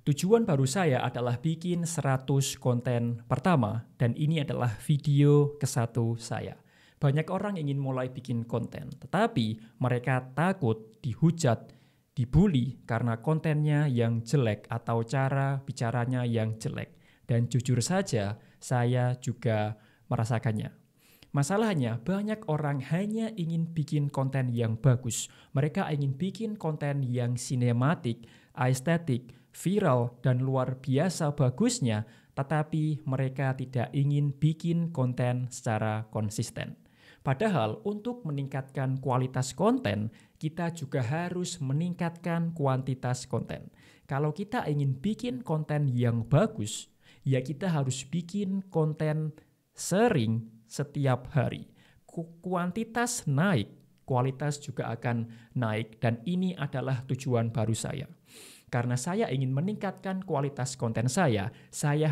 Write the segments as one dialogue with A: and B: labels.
A: Tujuan baru saya adalah bikin 100 konten pertama dan ini adalah video ke-1 saya. Banyak orang ingin mulai bikin konten, tetapi mereka takut dihujat, dibully karena kontennya yang jelek atau cara bicaranya yang jelek. Dan jujur saja, saya juga merasakannya. Masalahnya, banyak orang hanya ingin bikin konten yang bagus. Mereka ingin bikin konten yang sinematik, estetik, viral, dan luar biasa bagusnya, tetapi mereka tidak ingin bikin konten secara konsisten. Padahal untuk meningkatkan kualitas konten, kita juga harus meningkatkan kuantitas konten. Kalau kita ingin bikin konten yang bagus, ya kita harus bikin konten sering setiap hari. Kuantitas naik, kualitas juga akan naik dan ini adalah tujuan baru saya. Karena saya ingin meningkatkan kualitas konten saya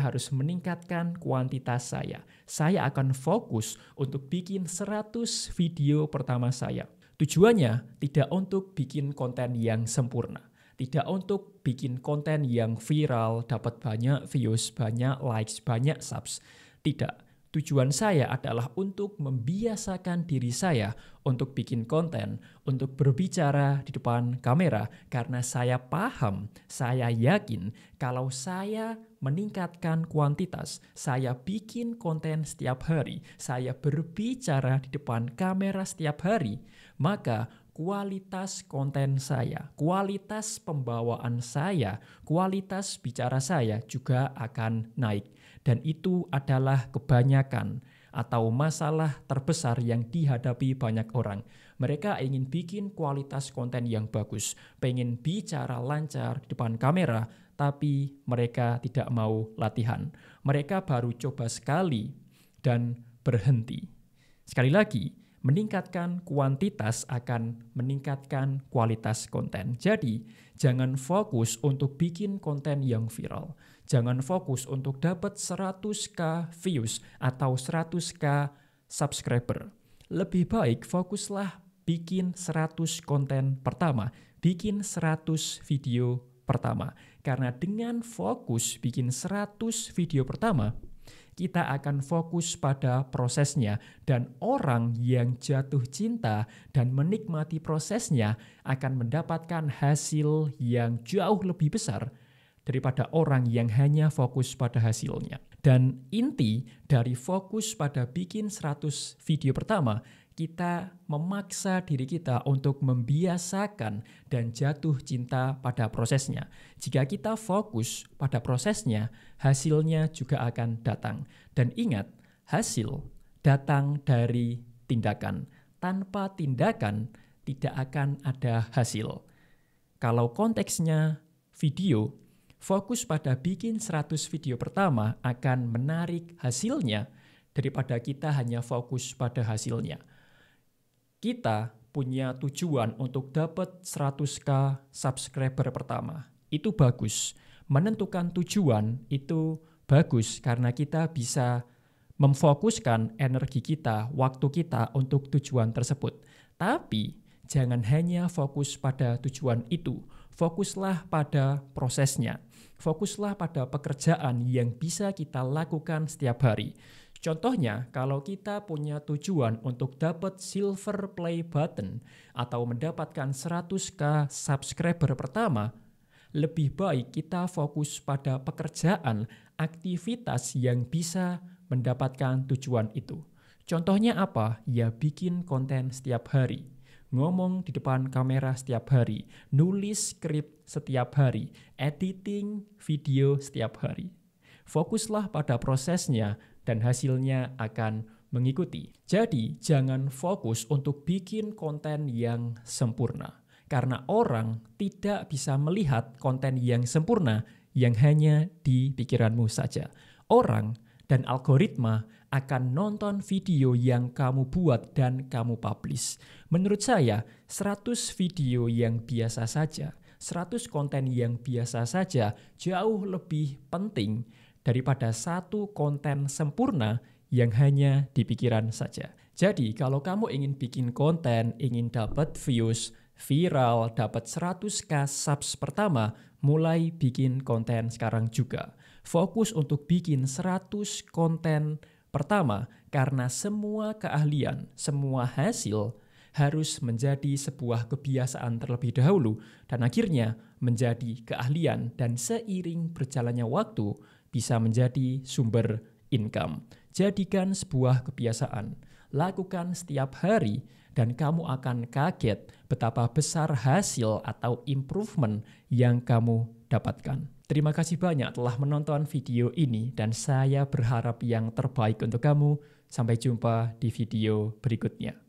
A: harus meningkatkan kuantitas saya. Saya akan fokus untuk bikin 100 video pertama saya. Tujuannya tidak untuk bikin konten yang sempurna. Tidak untuk bikin konten yang viral, dapat banyak views, banyak likes, banyak subs. Tidak. Tujuan saya adalah untuk membiasakan diri saya untuk bikin konten, untuk berbicara di depan kamera, karena saya paham, saya yakin kalau saya meningkatkan kuantitas, saya bikin konten setiap hari, saya berbicara di depan kamera setiap hari, maka kualitas konten saya, kualitas pembawaan saya, kualitas bicara saya juga akan naik. Dan itu adalah kebanyakan atau masalah terbesar yang dihadapi banyak orang. Mereka ingin bikin kualitas konten yang bagus, pengen bicara lancar di depan kamera, tapi mereka tidak mau latihan. Mereka baru coba sekali dan berhenti. Sekali lagi, meningkatkan kuantitas akan meningkatkan kualitas konten. Jadi, jangan fokus untuk bikin konten yang viral. Jangan fokus untuk dapat 100k views atau 100k subscriber. Lebih baik fokuslah bikin 100 konten pertama, bikin 100 video pertama. Karena dengan fokus bikin 100 video pertama, kita akan fokus pada prosesnya dan orang yang jatuh cinta dan menikmati prosesnya akan mendapatkan hasil yang jauh lebih besar daripada orang yang hanya fokus pada hasilnya. Dan inti dari fokus pada bikin 100 video pertama, kita memaksa diri kita untuk membiasakan dan jatuh cinta pada prosesnya. Jika kita fokus pada prosesnya, hasilnya juga akan datang. Dan ingat, hasil datang dari tindakan. Tanpa tindakan, tidak akan ada hasil. Kalau konteksnya video, fokus pada bikin 100 video pertama akan menarik hasilnya daripada kita hanya fokus pada hasilnya. Kita punya tujuan untuk dapat 100k subscriber pertama. Itu bagus. Menentukan tujuan itu bagus karena kita bisa memfokuskan energi kita, waktu kita untuk tujuan tersebut. Tapi jangan hanya fokus pada tujuan itu. Fokuslah pada prosesnya. Fokuslah pada pekerjaan yang bisa kita lakukan setiap hari. Contohnya, kalau kita punya tujuan untuk dapat silver play button atau mendapatkan 100k subscriber pertama, lebih baik kita fokus pada pekerjaan, aktivitas yang bisa mendapatkan tujuan itu. Contohnya apa? Ya bikin konten setiap hari. Ngomong di depan kamera setiap hari, nulis skrip setiap hari, editing video setiap hari. Fokuslah pada prosesnya dan hasilnya akan mengikuti. Jadi, jangan fokus untuk bikin konten yang sempurna. Karena orang tidak bisa melihat konten yang sempurna yang hanya di pikiranmu saja. Orang dan algoritma akan nonton video yang kamu buat dan kamu publish. Menurut saya, 100 video yang biasa saja, 100 konten yang biasa saja jauh lebih penting daripada satu konten sempurna yang hanya di pikiran saja. Jadi, kalau kamu ingin bikin konten, ingin dapat views, viral, dapat 100k subs pertama, mulai bikin konten sekarang juga. Fokus untuk bikin 100 konten pertama karena semua keahlian, semua hasil harus menjadi sebuah kebiasaan terlebih dahulu dan akhirnya menjadi keahlian dan seiring berjalannya waktu bisa menjadi sumber income. Jadikan sebuah kebiasaan, lakukan setiap hari dan kamu akan kaget betapa besar hasil atau improvement yang kamu dapatkan. Terima kasih banyak telah menonton video ini dan saya berharap yang terbaik untuk kamu. Sampai jumpa di video berikutnya.